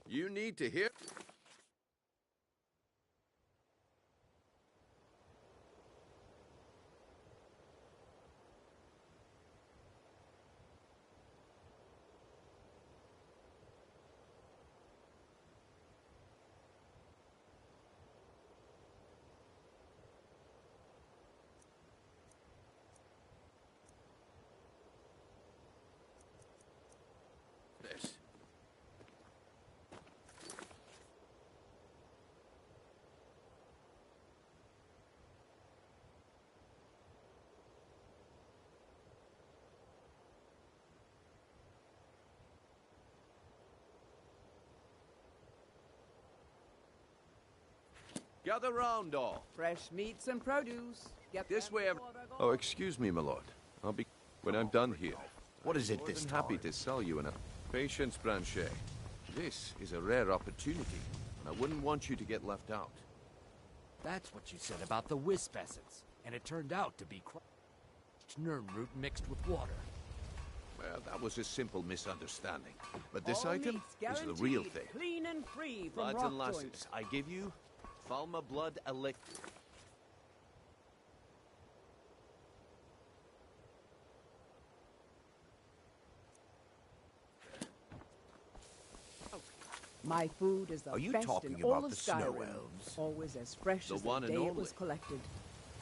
You need to hear... this. Gather round, all. Fresh meats and produce. Get This way, Oh, excuse me, my lord. I'll be... when I'm done here. What is it More this than time? happy to sell you a... Patience, Blanchet. This is a rare opportunity, and I wouldn't want you to get left out. That's what you said about the wisp essence, and it turned out to be Nern root mixed with water. Well, that was a simple misunderstanding. But this All item meats is the real guaranteed thing. Clean and free from Lads rock and lasses, joints. I give you Falma Blood Elect... My food is the Are you best talking in all about of the snow Skyrim. elves? Always as fresh The as one the and day it only. was collected.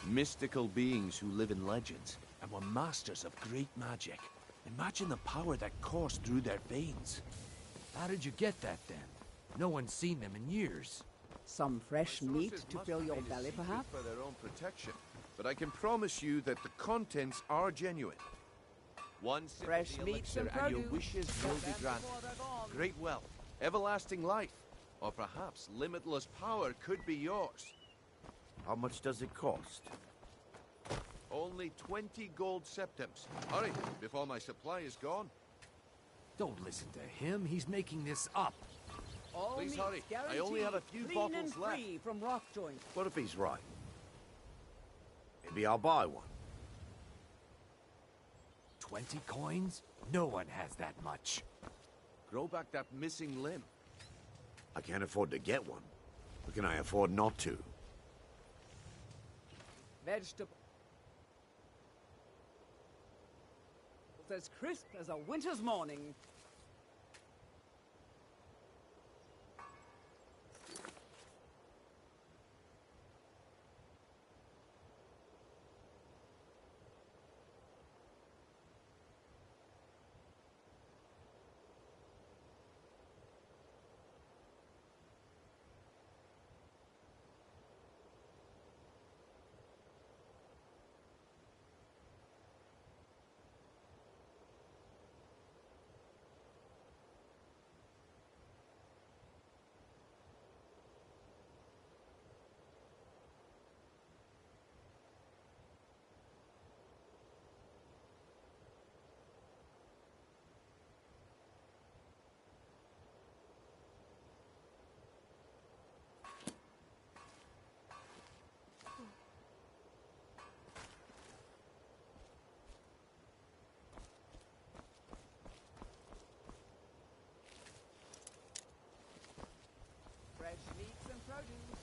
Mystical beings who live in legends and were masters of great magic. Imagine the power that coursed through their veins. How did you get that then? No one's seen them in years. Some fresh meat Sources to must fill have your made a belly, secret perhaps? for their own protection, but I can promise you that the contents are genuine. One sip Fresh of the meats elixir and and your produce. wishes will be granted. Great wealth, everlasting life, or perhaps limitless power could be yours. How much does it cost? Only 20 gold septims. Hurry, before my supply is gone. Don't listen to him, he's making this up. All Please meats hurry. I only have a few guaranteed bottles clean and left. free from rock joints. What if he's right? Maybe I'll buy one. 20 coins? No one has that much. Grow back that missing limb. I can't afford to get one. But can I afford not to? Vegetable. As crisp as a winter's morning. Fresh meats and produce.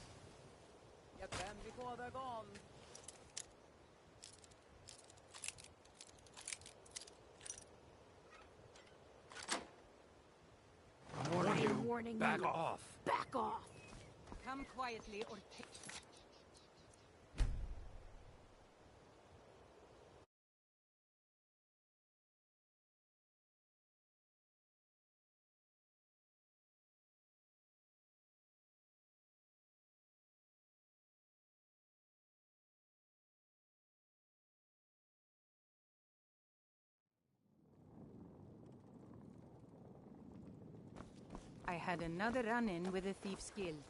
Get them before they're gone. Warning Back you. off. Back off. Come quietly or take... I had another run-in with a thief's guild.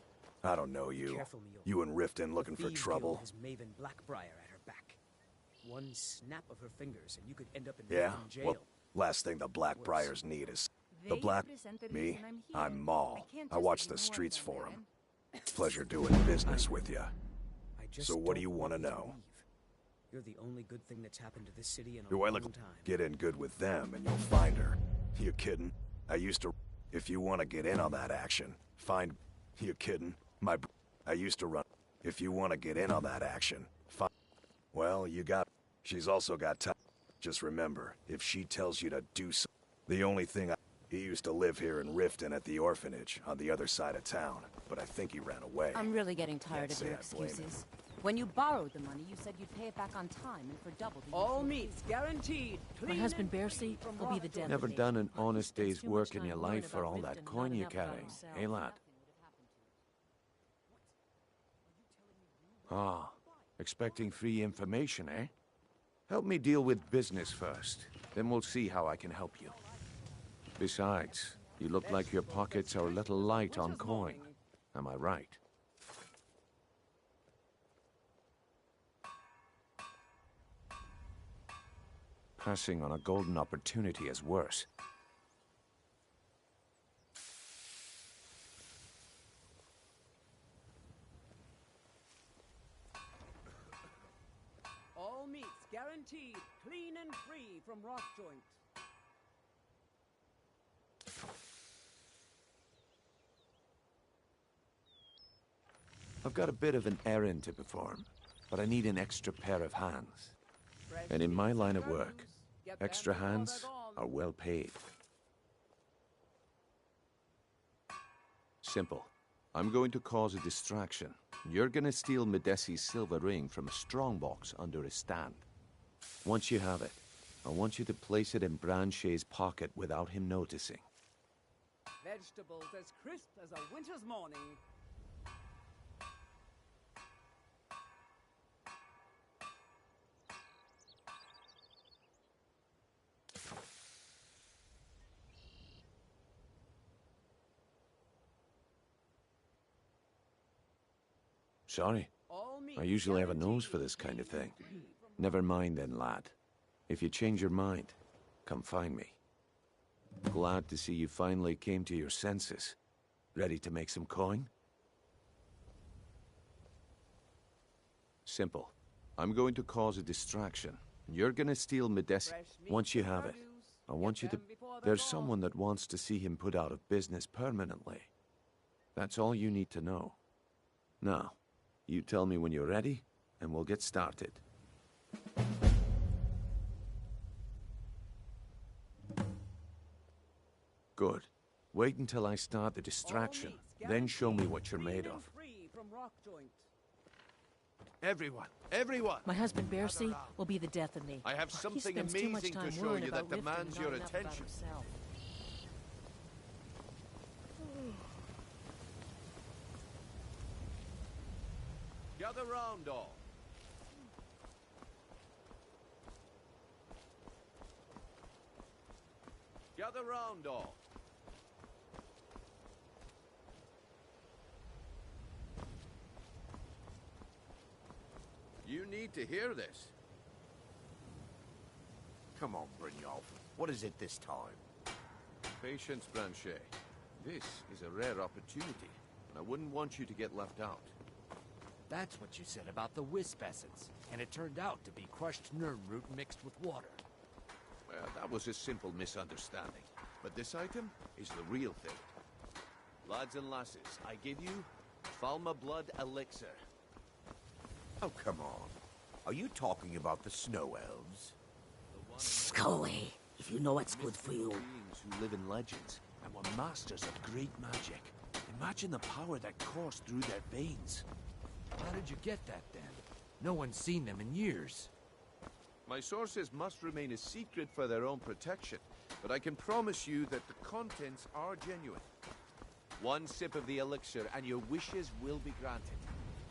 I don't know you. Careful, Mule. You and Riften looking for Thieves trouble? Guild has Maven Blackbriar at her back. One snap of her fingers and you could end up in Yeah? Riften jail. Well, last thing the Blackbriars need is... The They Black... represent the Me? reason I'm here. I'm Maul. can't I just watch the ignore streets them, for man. him. Pleasure doing business with you. I just So what do you don't wanna want you know? leave. You're the only good thing that's happened to this city in a Do I long look... time. Get in good with them and you'll find her. You kidding? I used to... If you want to get in on that action, find... You kidding? I used to run... If you want to get in on that action, find... Well, you got... She's also got time. Just remember, if she tells you to do so... The only thing He used to live here in Riften at the orphanage, on the other side of town. But I think he ran away. I'm really getting tired Can't of your say I blame him. excuses. When you borrowed the money, you said you'd pay it back on time and for double the All usual meats guaranteed. My Clean husband and Bearsy free from will be the rotten death Never of me. done an honest Spends day's too much work in time your worrying life for about all Riften, that not coin you're enough about carrying, himself. eh, lad? Ah, expecting free information, eh? Help me deal with business first, then we'll see how I can help you. Besides, you look like your pockets are a little light on coin. Am I right? Passing on a golden opportunity is worse. All meats guaranteed. Clean and free from rot joint. I've got a bit of an errand to perform, but I need an extra pair of hands. Fresh And in my meats line of produce. work, Get them extra before hands they're gone. are well paid. Simple. I'm going to cause a distraction. You're gonna steal Medesi's silver ring from a strongbox under a stand. Once you have it, I want you to place it in Branche's pocket without him noticing. Vegetables as crisp as a winter's morning. Sorry, All meats I usually have a nose for guaranteed. this kind of thing. Never mind then, lad. If you change your mind, come find me. Glad to see you finally came to your senses. Ready to make some coin? Simple. I'm going to cause a distraction. You're gonna steal Medesi. Fresh meats Once you and have it, produce. I want Get you to... them before they're There's gone. someone that wants to see him put out of business permanently. That's all you need to know. Now, you tell me when you're ready, and we'll get started. Good. Wait until I start the distraction, All meats then show me guaranteed. what you're Clean made and of. free from rock joint. Everyone! Everyone! My husband Bearsy will be the death of me. I have He something spends too much amazing to time show worrying you about that Riften and demands not your enough about attention. himself. Gather round, all. Gather round, all. You need to hear this. Come on, Brynjolf. What is it this time? Patience, Branche. This is a rare opportunity, and I wouldn't want you to get left out. That's what you said about the wisp essence, and it turned out to be crushed nerm root mixed with water. Well, that was a simple misunderstanding. But this item is the real thing. Lads and lasses, I give you Falma Blood Elixir. Oh, come on. Are you talking about the snow elves? Scully, if you know what's good for you. Beings who live in legends and were masters of great magic. Imagine the power that coursed through their veins. How did you get that then? No one's seen them in years. My sources must remain a secret for their own protection, but I can promise you that the contents are genuine. One sip of the elixir and your wishes will be granted.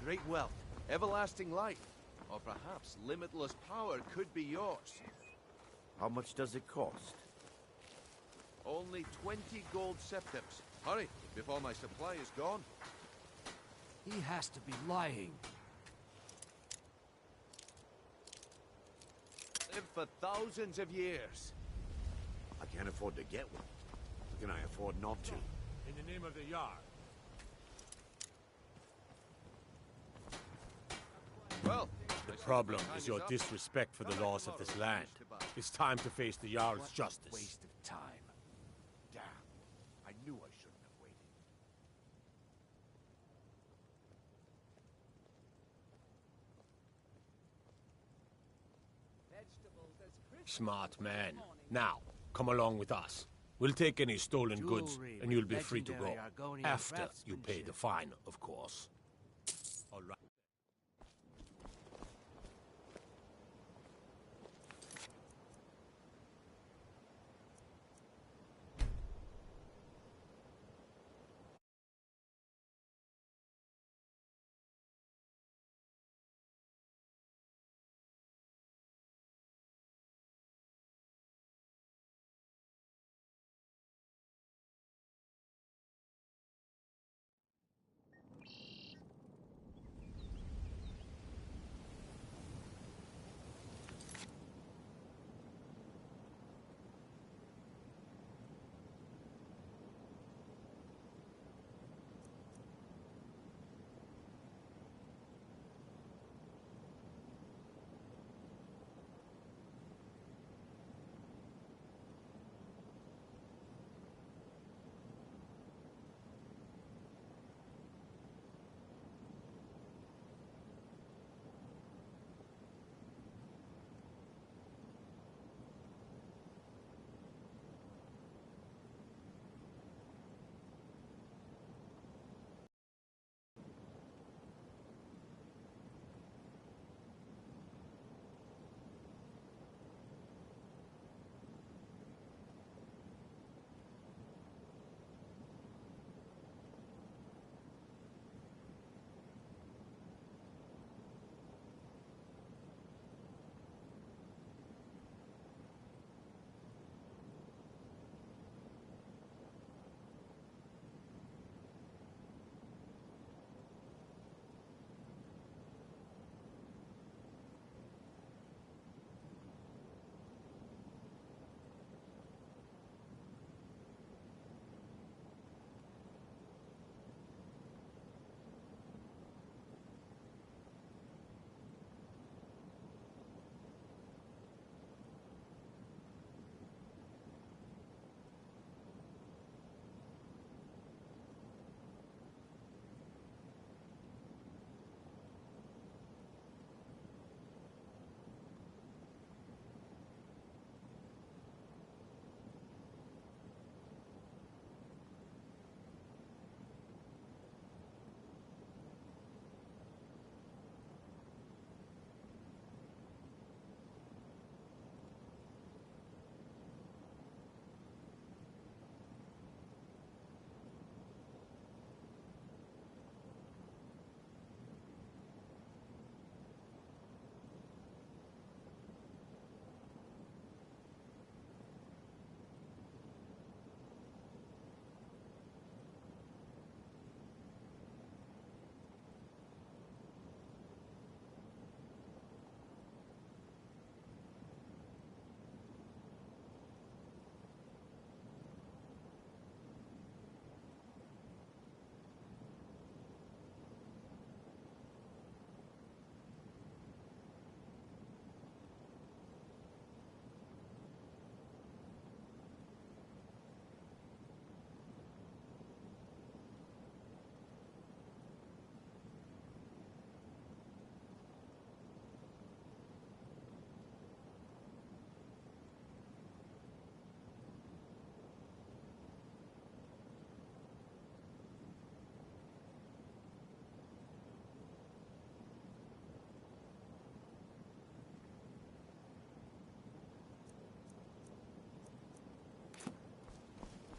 Great wealth, everlasting life, or perhaps limitless power could be yours. How much does it cost? Only 20 gold septims. Hurry, before my supply is gone. He has to be lying. Live for thousands of years. I can't afford to get one. How can I afford not to? In the name of the Yard. Well, The problem is your disrespect for the laws of this land. It's time to face the Jarl's justice. Waste of time. Damn. I knew Smart man. Now, come along with us. We'll take any stolen goods, and you'll be free to go. After you pay the fine, of course. All right.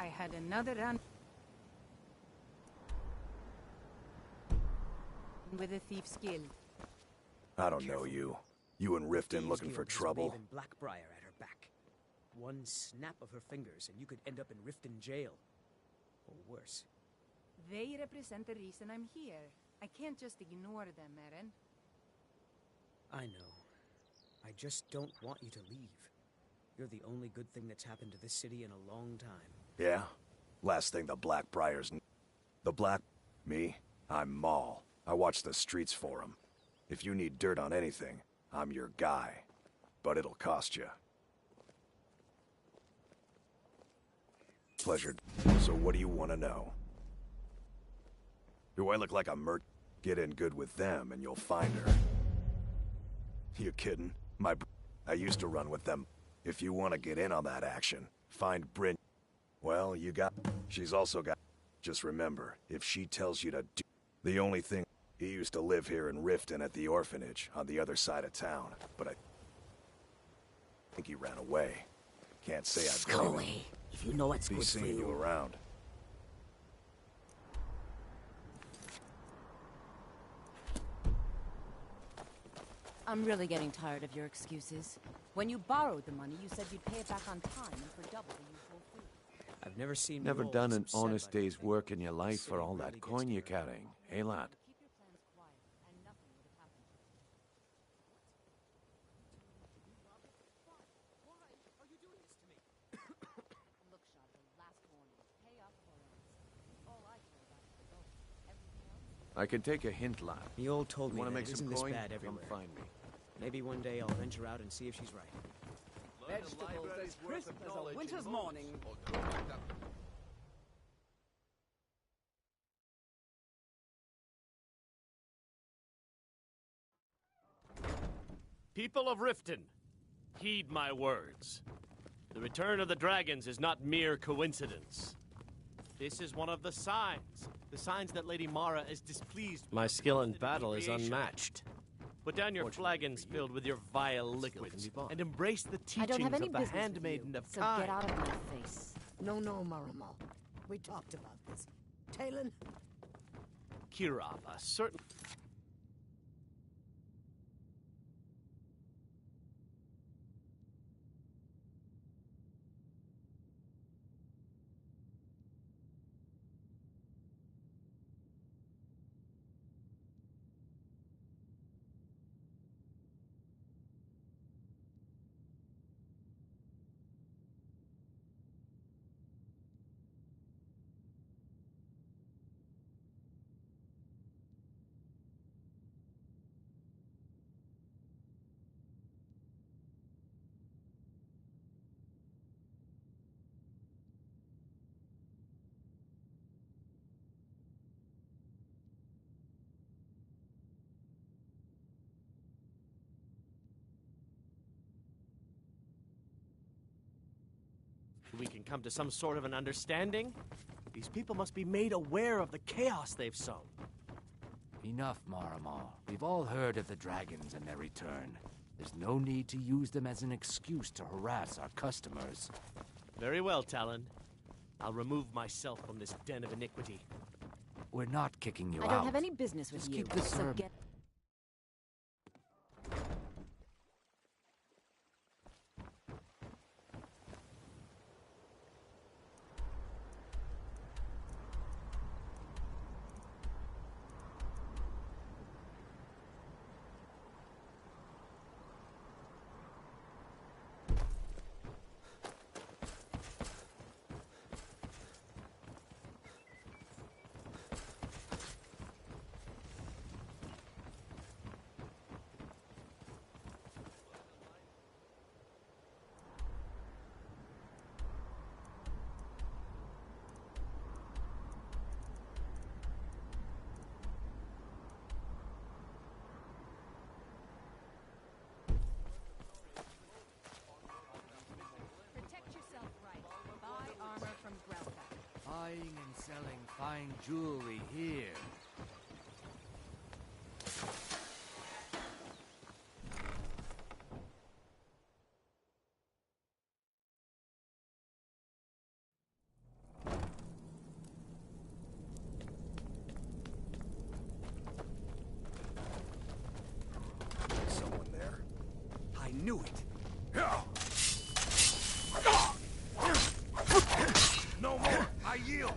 I had another run with a thief's guild. I don't know you. You and Riften looking for trouble? Waving Blackbriar at her back. One snap of her fingers and you could end up in Riften jail. Or worse. They represent the reason I'm here. I can't just ignore them, Eren. I know. I just don't want you to leave. You're the only good thing that's happened to this city in a long time. Yeah? Last thing the Blackbriars... Me? I'm Maul. I watch the streets for 'em. If you need dirt on anything, I'm your guy. But it'll cost you. Pleasure. So what do you want to know? Do I look like a merc? Get in good with them and you'll find her. You kidding? I used to run with them. If you want to get in on that action, find Bryn. Well, you got... She's also got... Just remember, if she tells you to do... The only thing... He used to live here in Riften at the orphanage, on the other side of town, but I think he ran away. Can't say I blame him. Scully, if you know what's Be good for seeing you you. around. I'm really getting tired of your excuses. When you borrowed the money, you said you'd pay it back on time and for double the usual fee. I've never seen Never Roll done as an upset honest by day's anything. work in your life for all Silly that really coin gets you're to her. carrying. Hey, lad? Keep your plans quiet, and nothing would have happened. Look, Shaw, the last warning. Pay up or else. All I care about is the gold. Everything else? I can take a hint, lad. The old told me Want to that make it some isn't this coin? bad Come everywhere. find me. Maybe one day I'll venture out and see if she's right. Vegetables as crisp as a winter's morning. People of Riften, heed my words. The return of the dragons is not mere coincidence. This is one of the signs that Lady Mara is displeased with. My skill in battle is creation. unmatched. Put down your flagons filled with your vile liquids and embrace the I don't teachings have any of the business with handmaiden you, of so time. get out of my face. No, Maramo. We talked about this. Talon? Kirava, certain. We can come to some sort of an understanding. These people must be made aware of the chaos they've sown. Enough, Maramo. We've all heard of the dragons and their return. There's no need to use them as an excuse to harass our customers. Very well, Talon. I'll remove myself from this den of iniquity. We're not kicking you out. I don't have any business with Just you, keep this so sermon. get... Protect yourself right. Buy armor from Grelka. Buying and selling fine jewelry here. Someone there. I knew it. No more! I yield!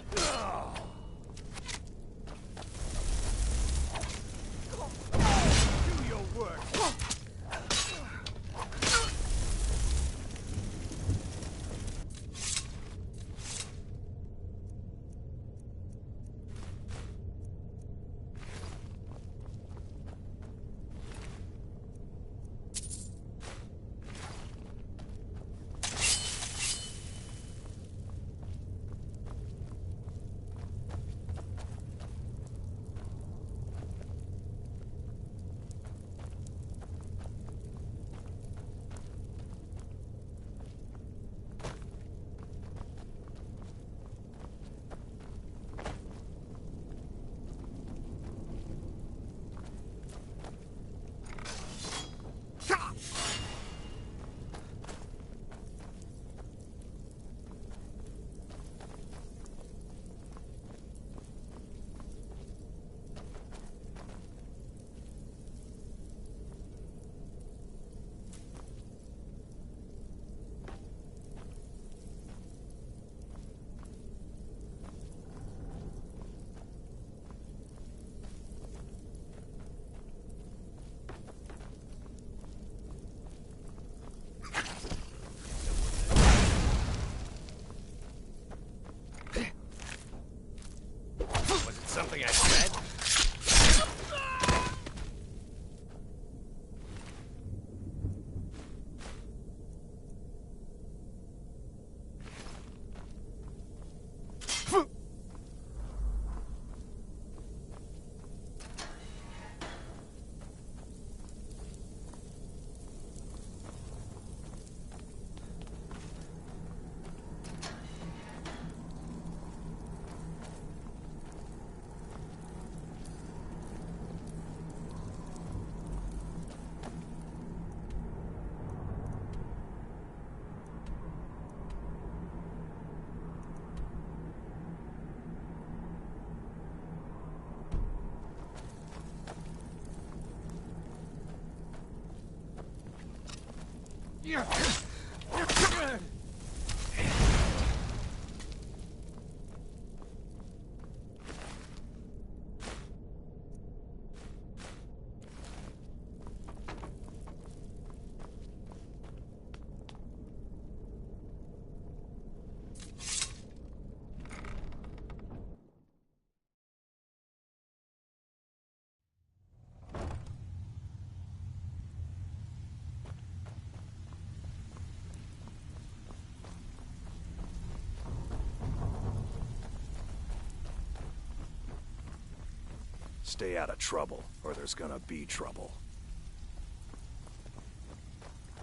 Stay out of trouble, or there's gonna be trouble.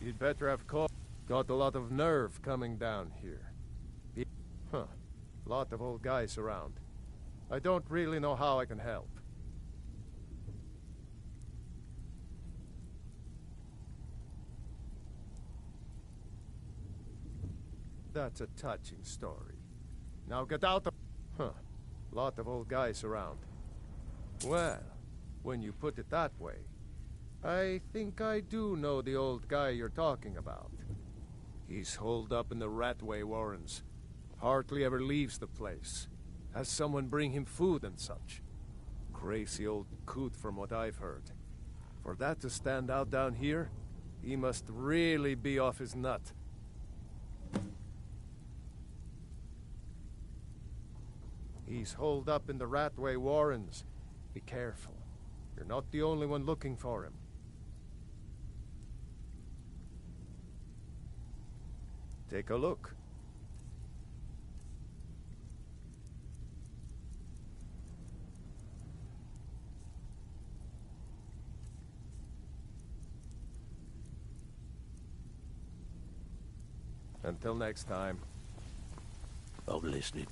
You'd better have got a lot of nerve coming down here. Huh. Lot of old guys around. I don't really know how I can help. That's a touching story. Now get out of... Huh. Lot of old guys around. Well, when you put it that way, I think I do know the old guy you're talking about. He's holed up in the Ratway Warrens. Hardly ever leaves the place. Has someone bring him food and such. Crazy old coot from what I've heard. For that to stand out down here, he must really be off his nut. He's holed up in the Ratway Warrens. Be careful. You're not the only one looking for him. Take a look. Until next time. I'm listening.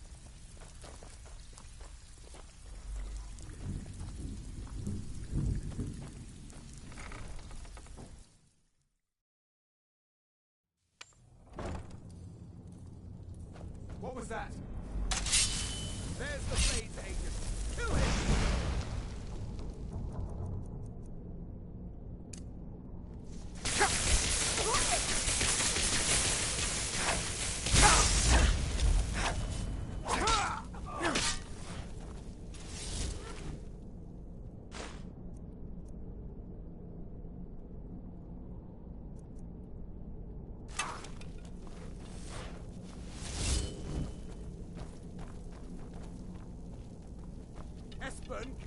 What was that? There's the Blades agent. Kill him!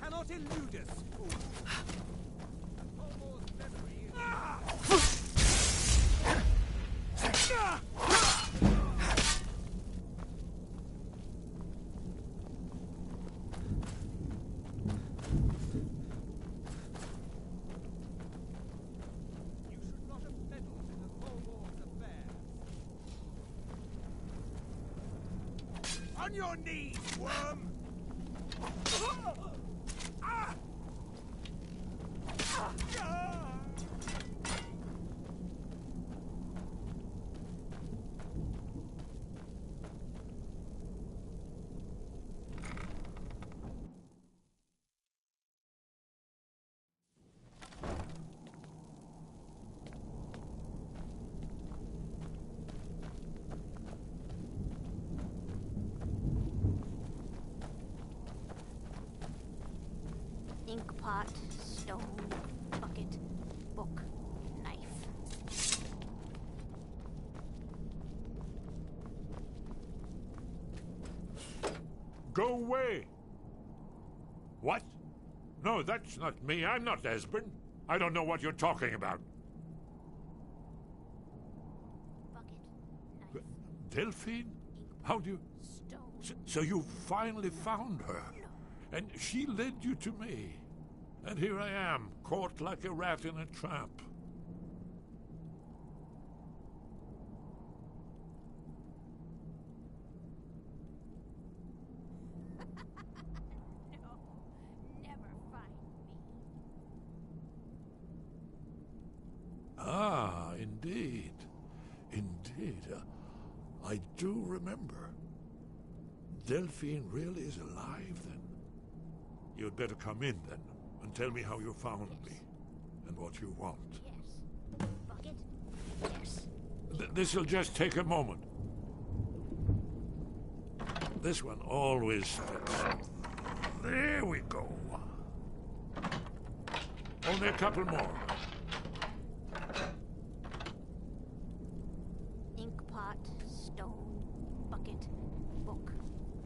Cannot elude us. You should not have meddled in the Bulwark's affairs. On your knees, worm! Inkpot, stone, bucket, book, knife. Go away! What? No, that's not me. I'm not Esbern. I don't know what you're talking about. Bucket, knife. Delphine? How do you... Stone. So you finally found her? No. And she led you to me. And here I am, caught like a rat in a trap. No, never find me. Ah, indeed. Indeed. I do remember. Delphine really is alive, then? You'd better come in, then, and tell me how you found me, and what you want. Yes. Bucket? Yes. This'll just take a moment. This one always fits. There we go. Only a couple more. Ink pot, stone, bucket, book,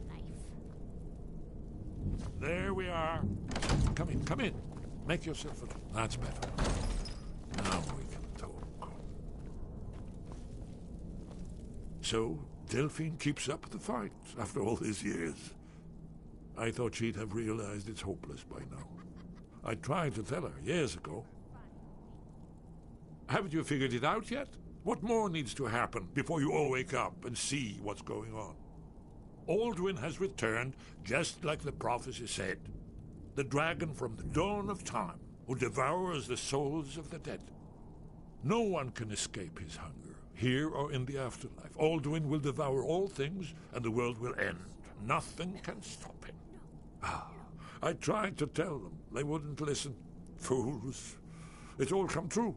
knife. There we are. Come in, come in. Make yourself at home. That's better. Now we can talk. So, Delphine keeps up the fight after all these years. I thought she'd have realized it's hopeless by now. I tried to tell her years ago. Haven't you figured it out yet? What more needs to happen before you all wake up and see what's going on? Aldwin has returned just like the prophecy said. The dragon from the dawn of time who devours the souls of the dead. No one can escape his hunger, here or in the afterlife. Aldwin will devour all things and the world will end. Nothing can stop him. I tried to tell them. They wouldn't listen. Fools. It's all come true.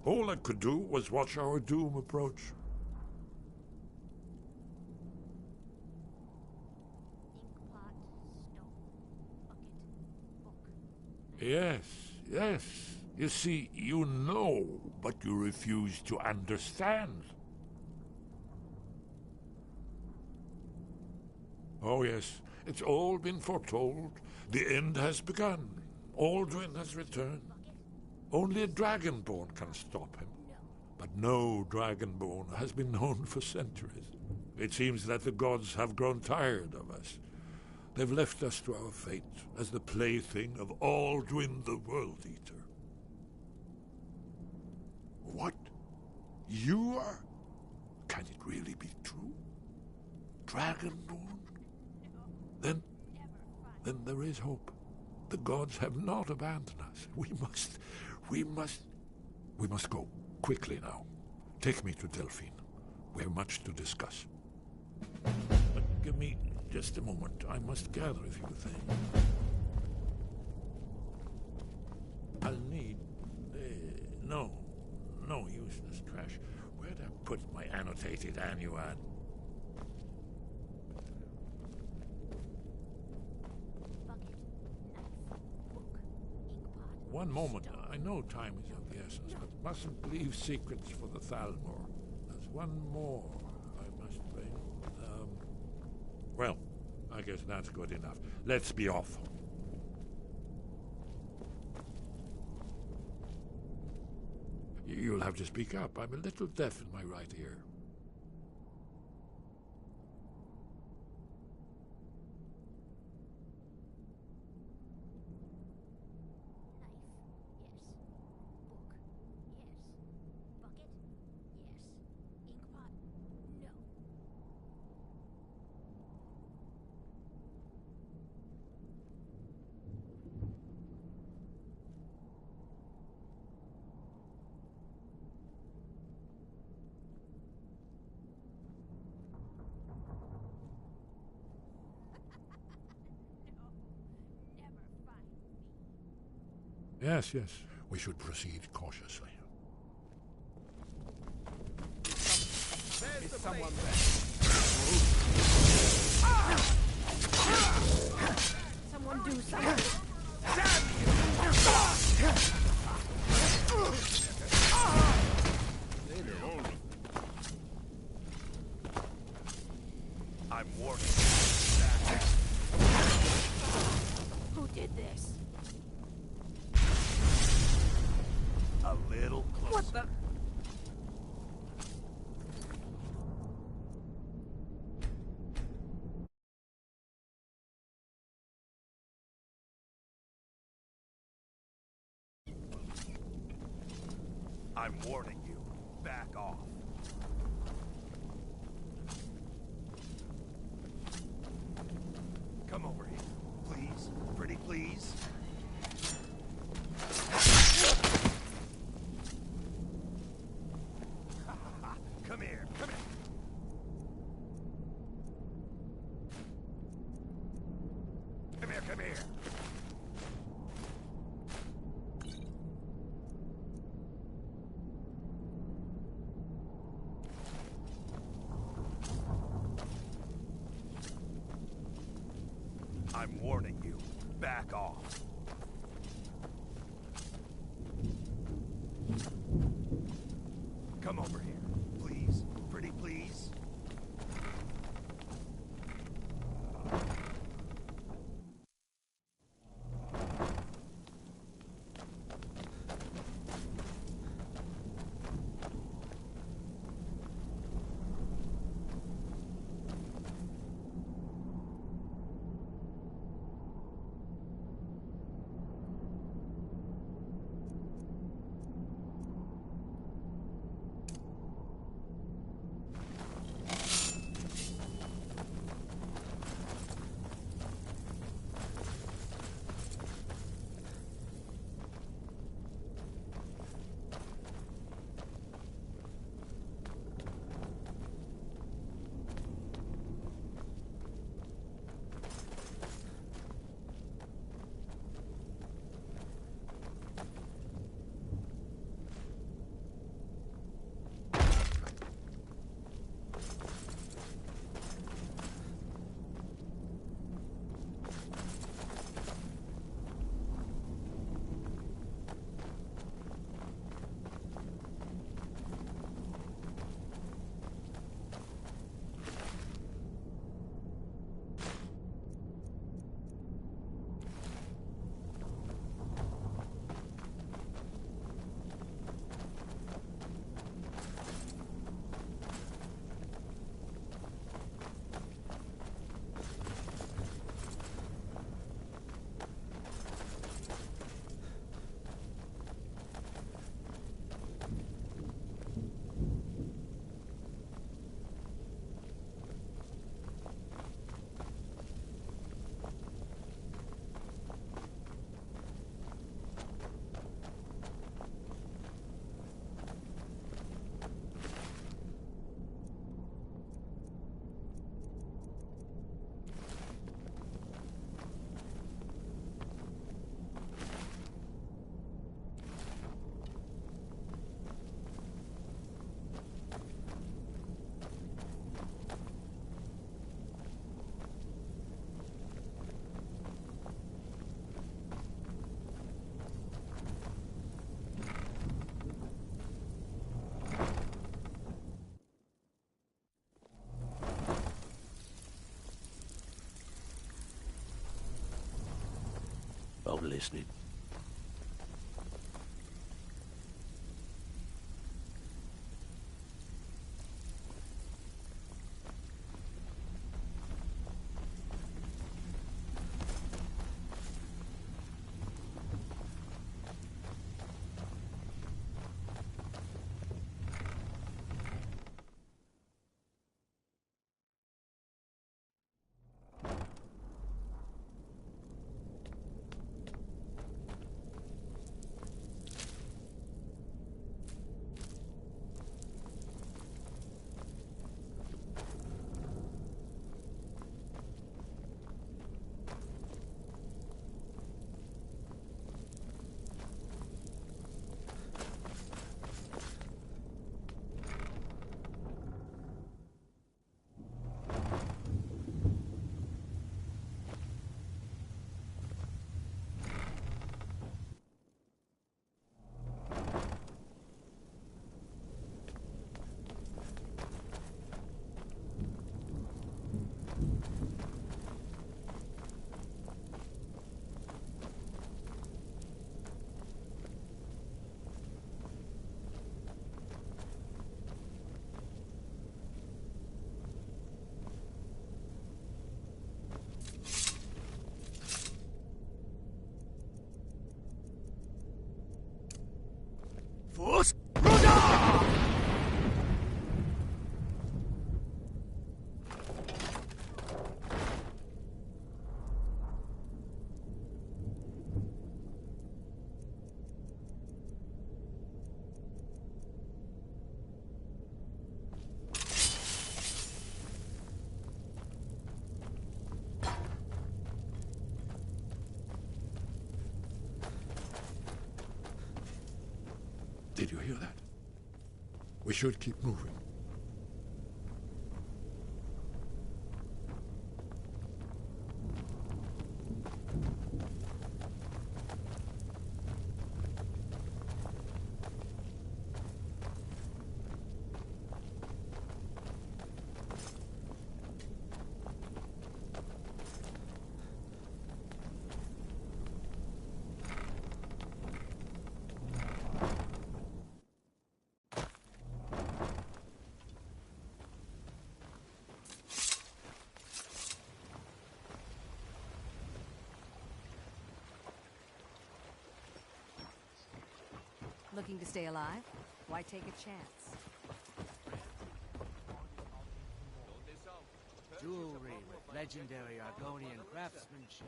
All I could do was watch our doom approach. Yes, yes. You see, you know, but you refuse to understand. Oh, yes, it's all been foretold. The end has begun. Aldwin has returned. Only a dragonborn can stop him. But no dragonborn has been known for centuries. It seems that the gods have grown tired of us. They've left us to our fate as the plaything of Aldwin the World Eater. What? You are? Can it really be true? Dragonborn? Then there is hope. The gods have not abandoned us. We must go. Quickly now. Take me to Delphine. We have much to discuss. But give me just a moment. I must gather a few things. I'll need... no useless trash. Where'd I put my annotated annuad? One moment. I know time is of the essence, but mustn't leave secrets for the Thalmor. There's one more I must bring. Well, I guess that's good enough. Let's be off. You'll have to speak up. I'm a little deaf in my right ear. Yes, yes. We should proceed cautiously. There's someone there. Someone do something. I'm warning. Who did this? A little closer. What the? I'm warning you. Back off. Come over here. Please. Pretty please. Come here. Come here. Come here. Come here. Come over here, please. Pretty please. I'm listening. Force! Did you hear that? We should keep moving. Looking to stay alive? Why take a chance? Jewelry with legendary Argonian craftsmanship.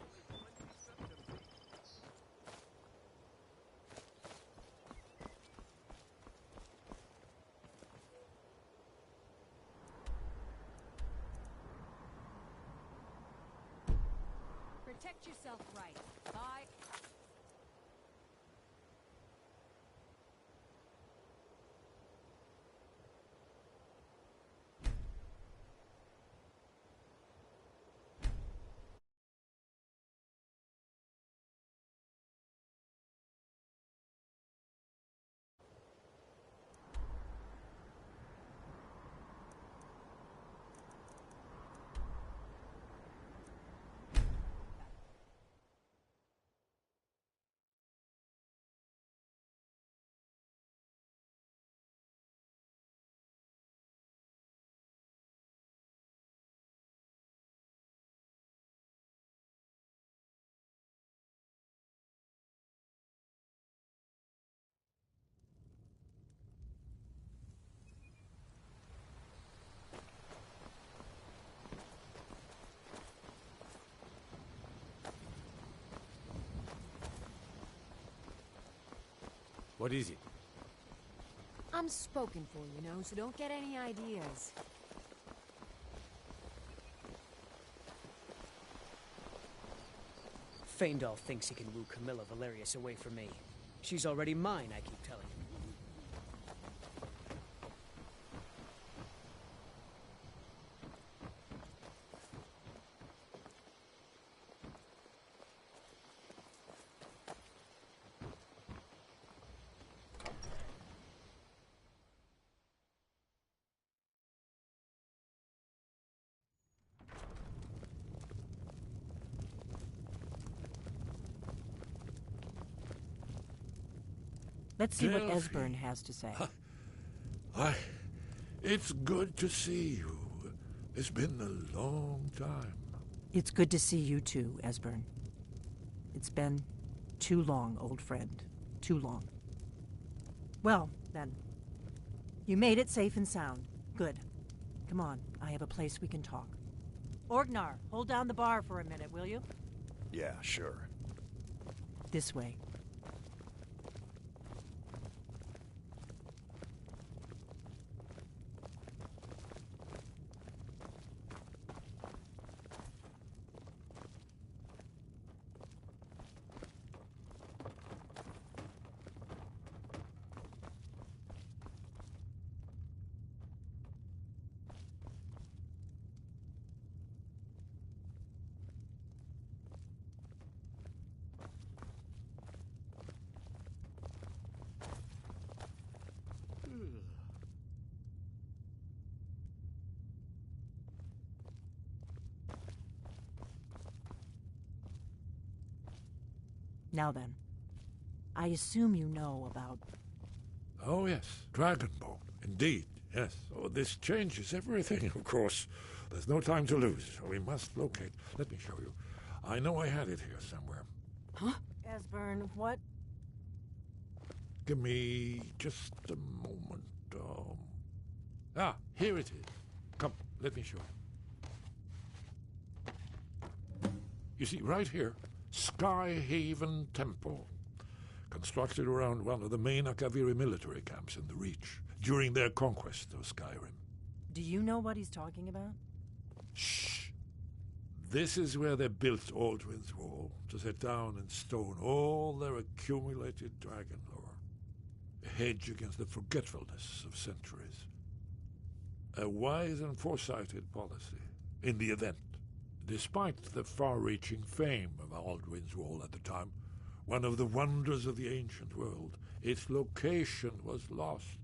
Protect yourself right. Bye. What is it? I'm spoken for, you know, so don't get any ideas. Faendal thinks he can woo Camilla Valerius away from me. She's already mine, I keep telling him. Let's see what Delphi. Esbern has to say. It's good to see you. It's been a long time. It's good to see you too, Esbern. It's been too long, old friend. Too long. Well, then. You made it safe and sound. Good. Come on, I have a place we can talk. Orgnar, hold down the bar for a minute, will you? Yeah, sure. This way. Now then, I assume you know about... Oh, yes, Dragonbone. Indeed, yes. Oh, this changes everything, of course. There's no time to lose. We must locate. Let me show you. I know I had it here somewhere. Huh? Esbern, what? Give me just a moment. Here it is. Come, let me show you. You see, right here, Skyhaven Temple, constructed around one of the main Akaviri military camps in the Reach during their conquest of Skyrim. Do you know what he's talking about? Shh! This is where they built Aldwin's Wall, to set down in stone all their accumulated dragon lore, a hedge against the forgetfulness of centuries. A wise and foresighted policy, in the event. Despite the far-reaching fame of Aldwin's Wall at the time, one of the wonders of the ancient world, its location was lost.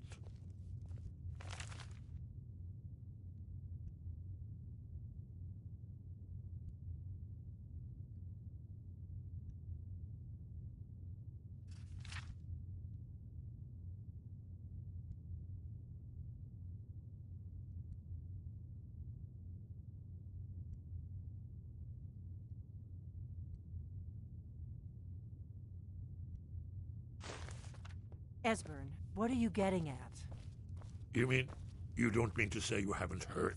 Esbern, what are you getting at? You mean, you don't mean to say you haven't heard?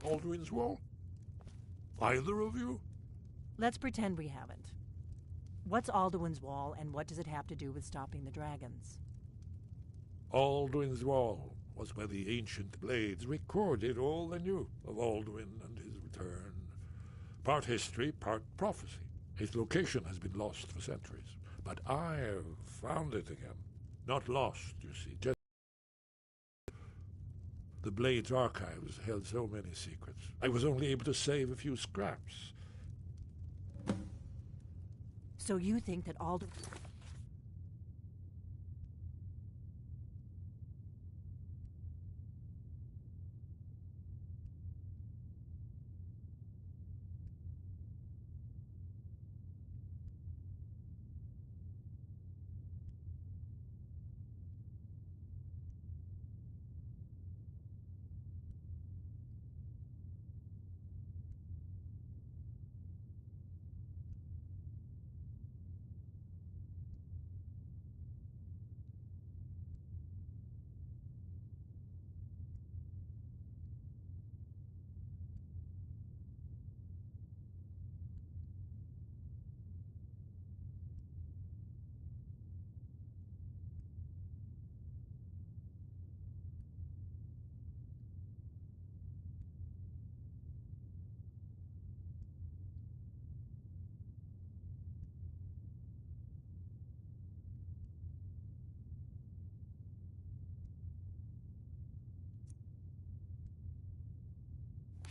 Alduin's Wall? Either of you? Let's pretend we haven't. What's Alduin's Wall, and what does it have to do with stopping the dragons? Alduin's Wall was where the ancient blades recorded all they knew of Alduin and his return. Part history, part prophecy. His location has been lost for centuries, but I've found it again. Not lost, you see, just... The Blade's archives held so many secrets. I was only able to save a few scraps. So you think that Alduin...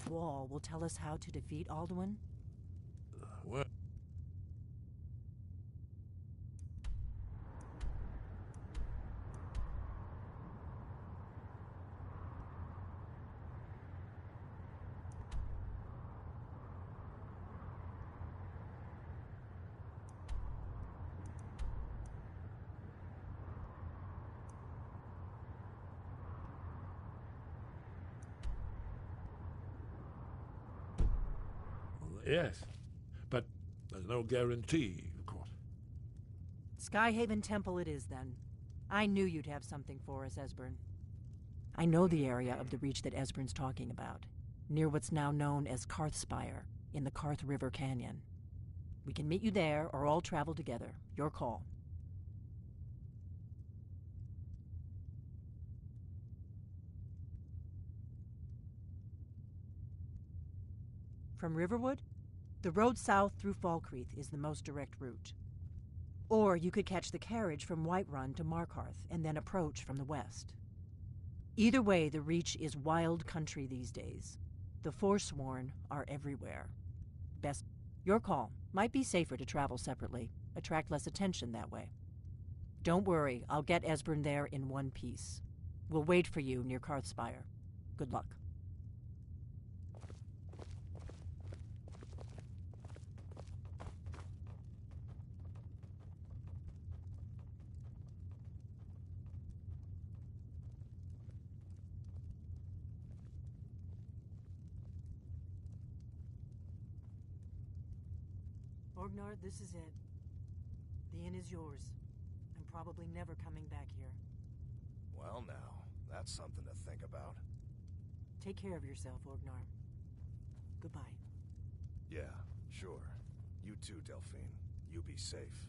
Wall will tell us how to defeat Alduin? Well... Yes, but there's no guarantee, of course. Skyhaven Temple it is, then. I knew you'd have something for us, Esbern. I know the area of the Reach that Esbern's talking about, near what's now known as Karthspire, in the Karth River Canyon. We can meet you there, or all travel together. Your call. From Riverwood? The road south through Falkreath is the most direct route. Or you could catch the carriage from Whiterun to Markarth and then approach from the west. Either way, the Reach is wild country these days. The Forsworn are everywhere. Best Your call. Might be safer to travel separately. Attract less attention that way. Don't worry, I'll get Esbern there in one piece. We'll wait for you near Karthspire. Good luck. Orgnar, this is it. The inn is yours. I'm probably never coming back here. Well now, that's something to think about. Take care of yourself, Orgnar. Goodbye. Yeah, sure. You too, Delphine. You be safe.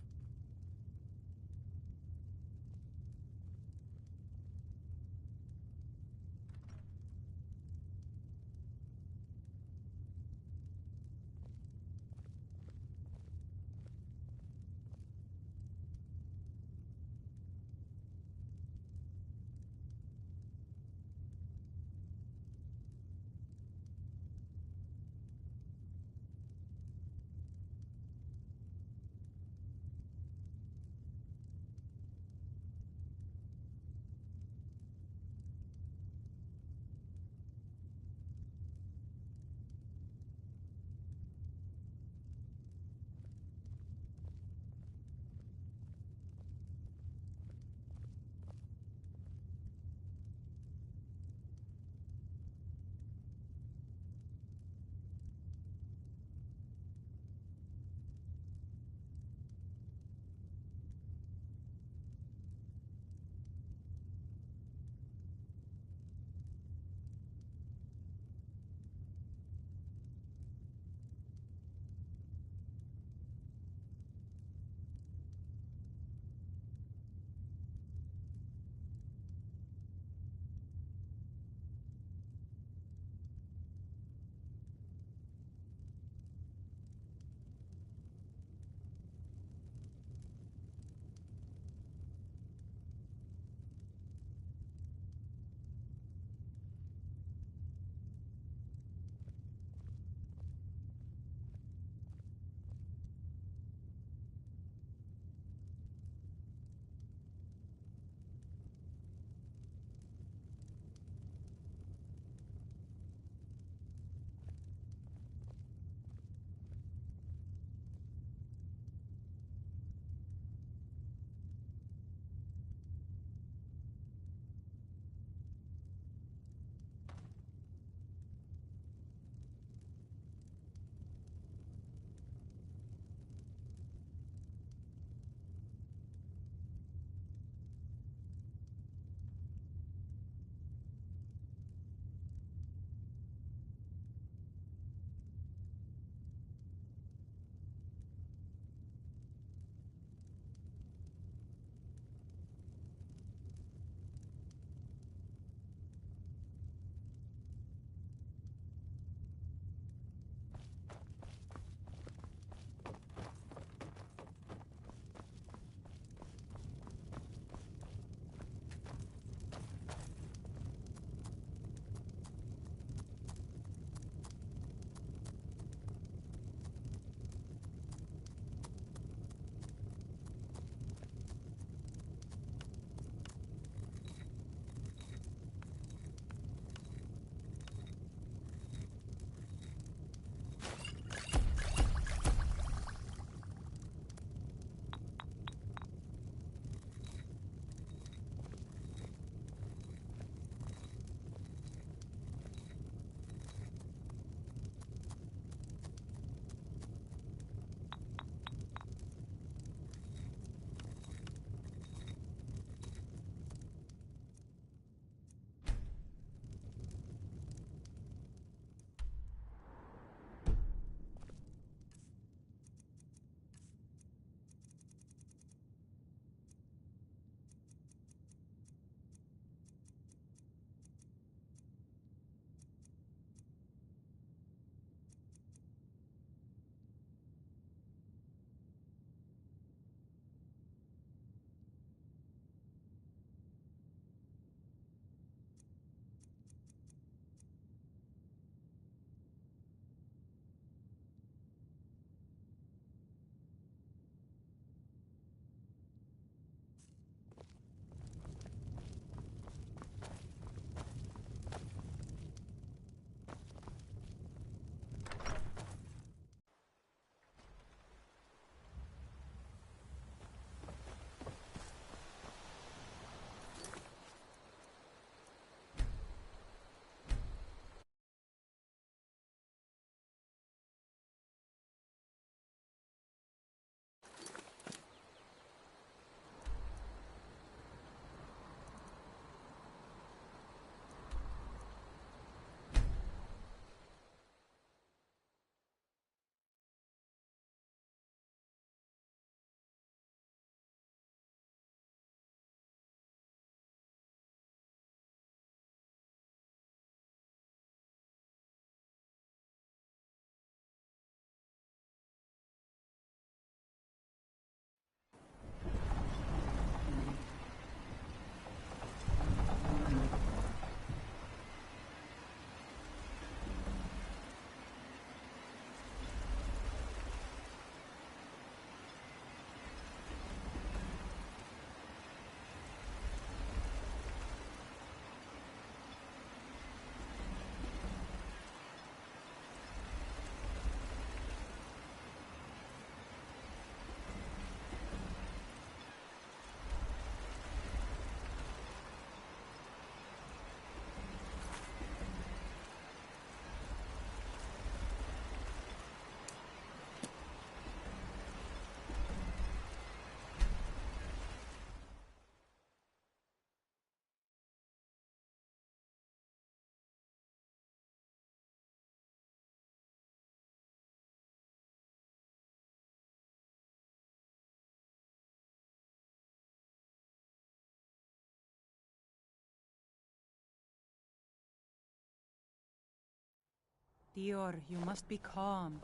Dior, you must be calm.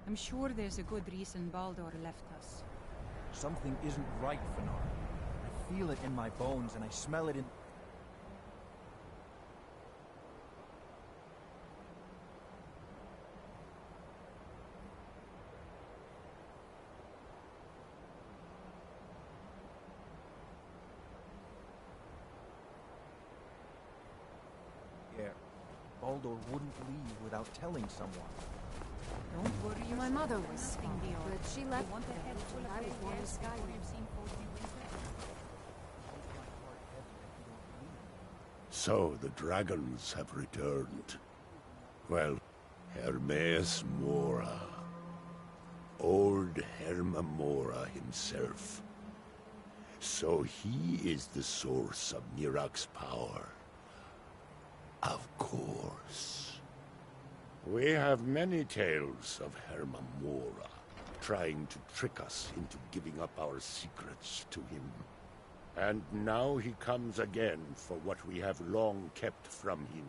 I'm sure there's a good reason Baldur left us. Something isn't right, Fenar. I feel it in my bones, and I smell it in... Yeah, Baldur wouldn't leave without telling someone. Don't worry, My mother was nothing, fine, Dior. but she left You want the a head village full when of I was red born in hairs before Skyrim. you've seen 4 new winter? So the dragons have returned. Well, Hermes Mora. Old Herma Mora himself. So he is the source of Mirak's power. Of course. We have many tales of Herma Mora trying to trick us into giving up our secrets to him. And now he comes again for what we have long kept from him.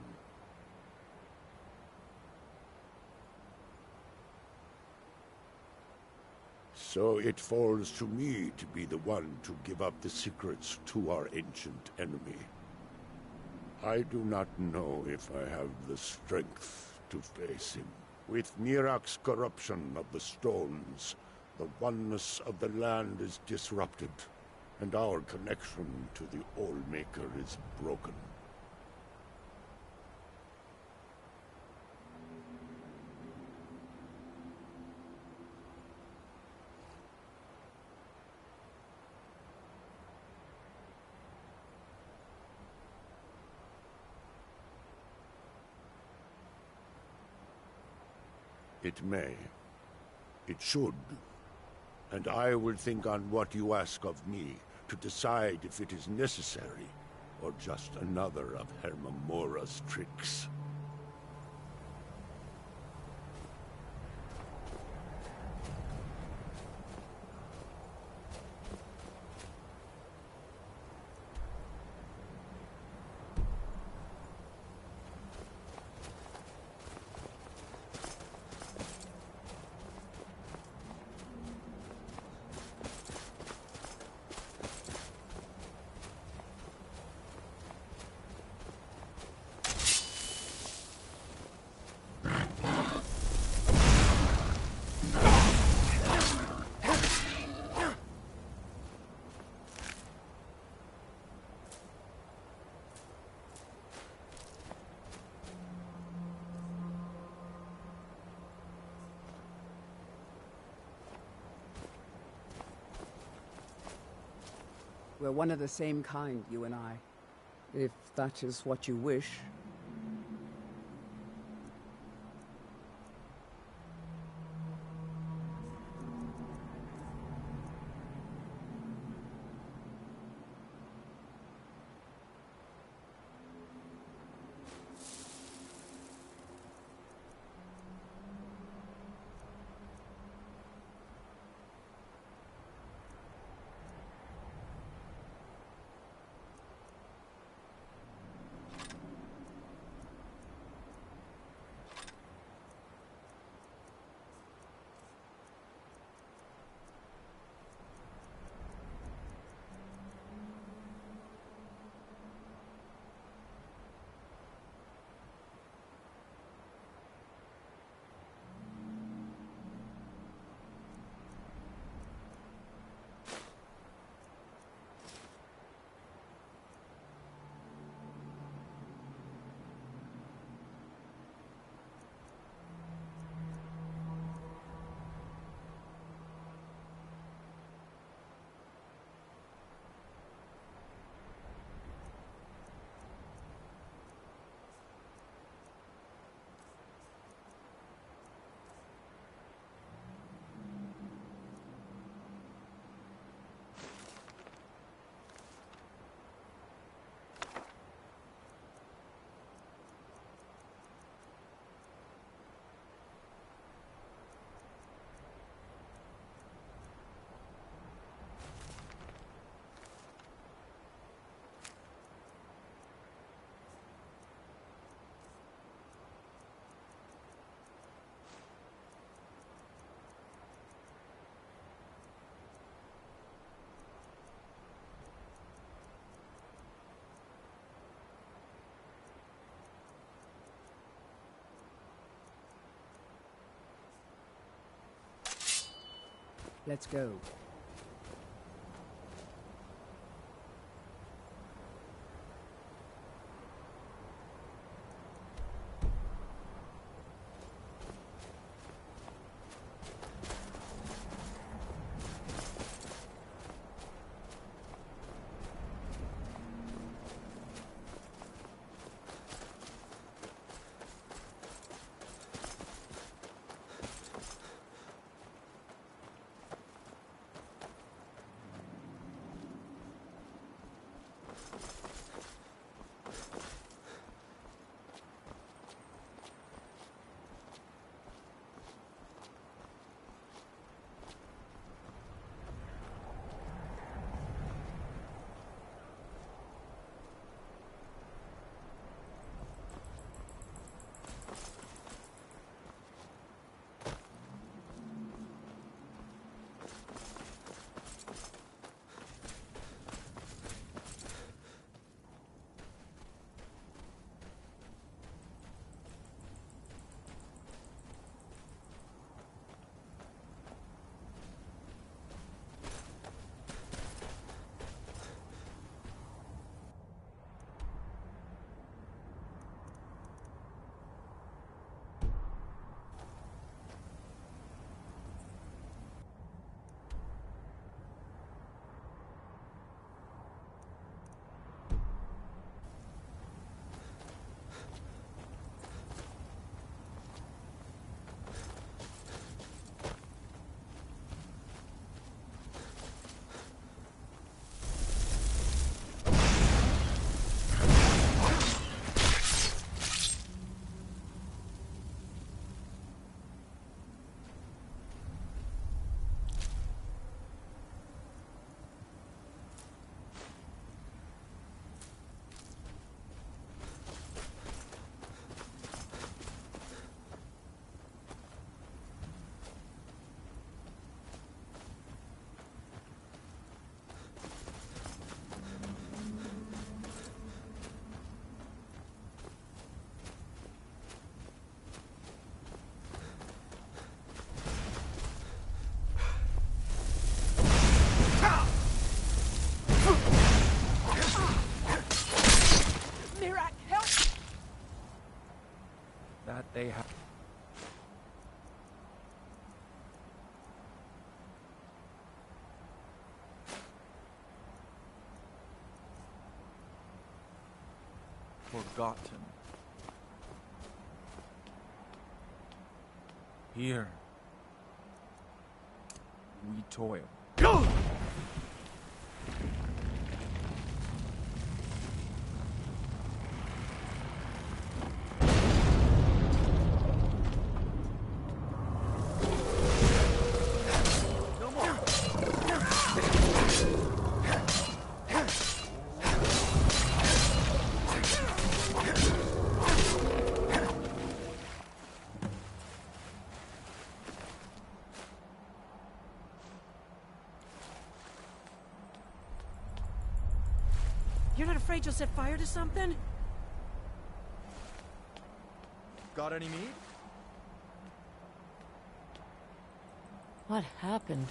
So it falls to me to be the one to give up the secrets to our ancient enemy. I do not know if I have the strength to face him. With Mirak's corruption of the stones, the oneness of the land is disrupted, and our connection to the All-Maker is broken. It may. It should. And I will think on what you ask of me to decide if it is necessary or just another of Herma Mora's tricks. We're one of the same kind, you and I. If that is what you wish. Let's go. They have. Forgotten. Here, we toil. Go! You're not afraid you'll set fire to something? Got any meat? What happened?